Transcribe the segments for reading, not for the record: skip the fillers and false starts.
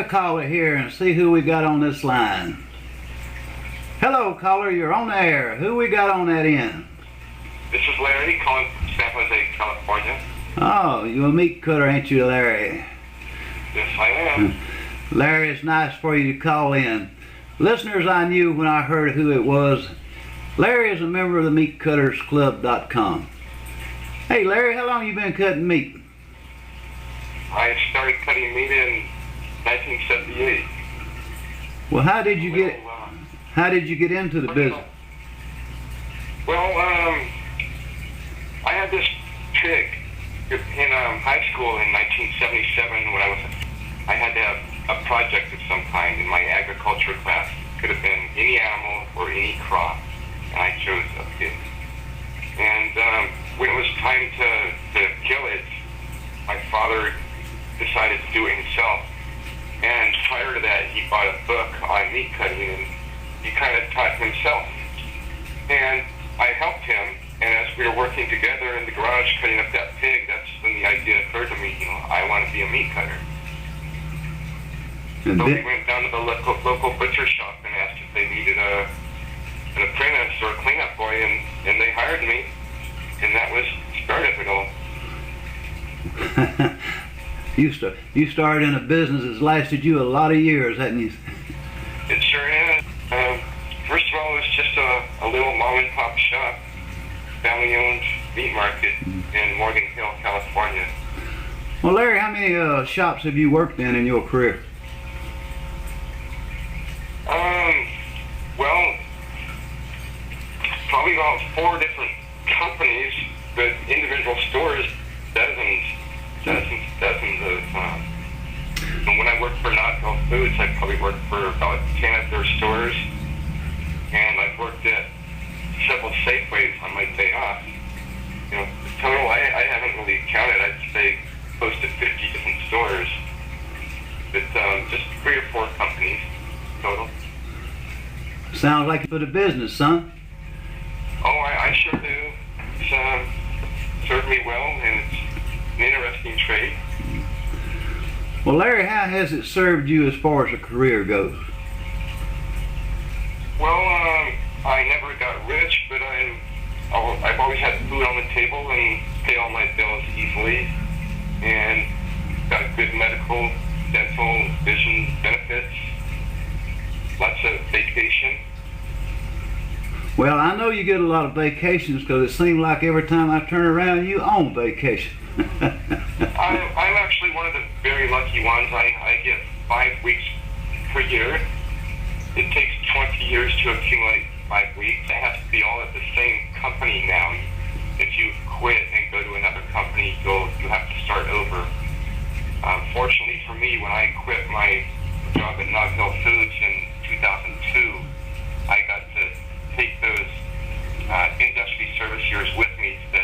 Caller here and see who we got on this line. Hello, caller, you're on the air. Who we got on that end? This is Larry calling from San Jose, California. Oh, you a meat cutter, ain't you, Larry? Yes, I am. Larry, it's nice for you to call in. Listeners, I knew when I heard who it was. Larry is a member of the MEATCUTTERSCLUB.com. Hey, Larry, how long you been cutting meat? I started cutting meat in 1978. Well, how did you get into the business? Well, I had this pig in high school in 1977 when I had to have a project of some kind in my agriculture class. Could have been any animal or any crop, and I chose a pig. And when it was time to kill it, my father decided to do it himself. And prior to that, he bought a book on meat cutting, and he kind of taught himself. And I helped him, and as we were working together in the garage cutting up that pig, that's when the idea occurred to me, I want to be a meat cutter. So we went down to the local butcher shop and asked if they needed an apprentice or a cleanup boy, and they hired me, and that was the start of it all. You started in a business that's lasted you a lot of years, hasn't you? It sure is. First of all, it was just a little mom and pop shop, family-owned meat market in Morgan Hill, California. Well, Larry, how many shops have you worked in your career? Well, probably about 4 different companies, but individual stores, dozens of. And when I worked for Knoxville Foods, I probably worked for about 10 of their stores, and I've worked at several Safeways on my day off. The total, I haven't really counted. I'd say close to 50 different stores, but just 3 or 4 companies total. Sounds like you put a business, son. Oh, I sure do. It's served me well, and it's an interesting trade. Well, Larry, how has it served you as far as a career goes? Well, I never got rich, but I've always had food on the table and pay all my bills easily, and got good medical, dental, vision benefits, lots of vacation. Well, I know you get a lot of vacations because it seems like every time I turn around, you on vacation. I'm actually one of the very lucky ones. I get 5 weeks per year. It takes 20 years to accumulate 5 weeks. It has to be all at the same company now. If you quit and go to another company, you have to start over. Fortunately for me, when I quit my job at Knoxville Foods in 2002, I got to take those industry service years with me to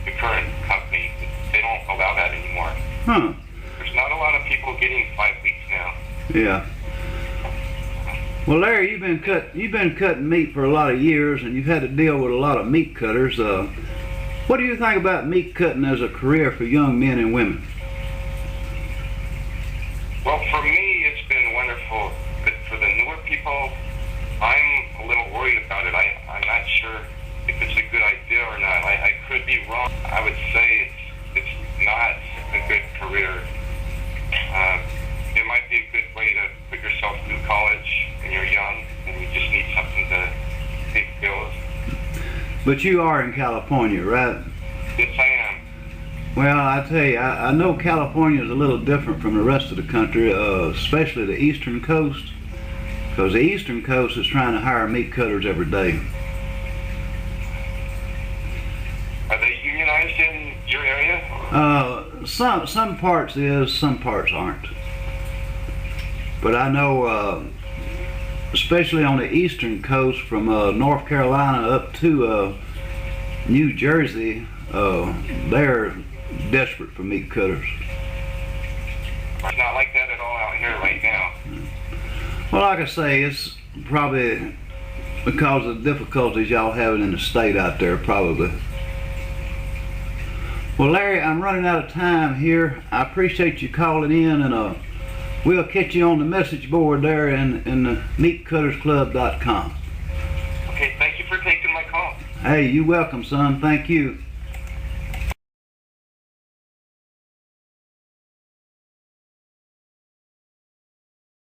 the current company. They don't allow that anymore. Huh. There's not a lot of people getting 5 weeks now. Yeah. Well, Larry, you've been cutting meat for a lot of years, and you've had to deal with a lot of meat cutters. What do you think about meat cutting as a career for young men and women? Well, for me, it's been wonderful. But for the newer people, I'm a little worried about it. I'm not sure if it's a good idea or not. I could be wrong. I would say it's not a good career. It might be a good way to put yourself through college when you're young and you just need something to pay the bills. But you are in California, right? Yes, I am. Well, I tell you, I know California is a little different from the rest of the country, especially the eastern coast, because the eastern coast is trying to hire meat cutters every day. Are they unionized in your area? Some parts is, some parts aren't. But I know, especially on the eastern coast, from North Carolina up to New Jersey, they're desperate for meat cutters. It's not like that at all out here right now. Well, like I say, it's probably because of the difficulties y'all having in the state out there, probably. Well, Larry, I'm running out of time here. I appreciate you calling in, and We'll catch you on the message board there in the MEATCUTTERSCLUB.com. Okay, thank you for taking my call. Hey, you're welcome, son. Thank you.